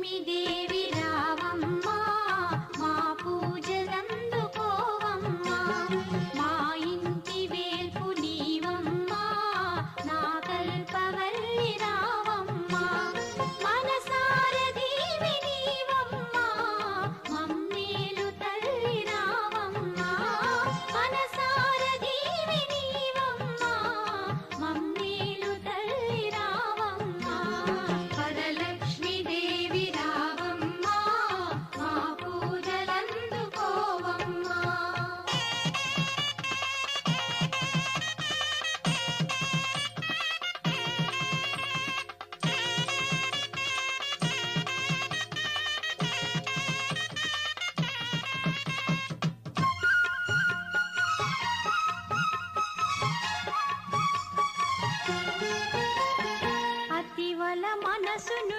వరలక్ష్మీదేవి రావమ్మా మా పూజలందుకోవమ్మా మా ఇంటి వేల్పు నీవమ్మా నా కల్పవల్లి రావమ్మా మనసార దీవి నీవమ్మా మమ్మేలు తల్లి రావమ్మా మనసార దీవి నీవమ్మా మమ్మేలు తల్లి రావమ్మా వరలక్ష్మీదేవి రావమ్మా మా పూజలందుకోవమ్మా అతివల మనసును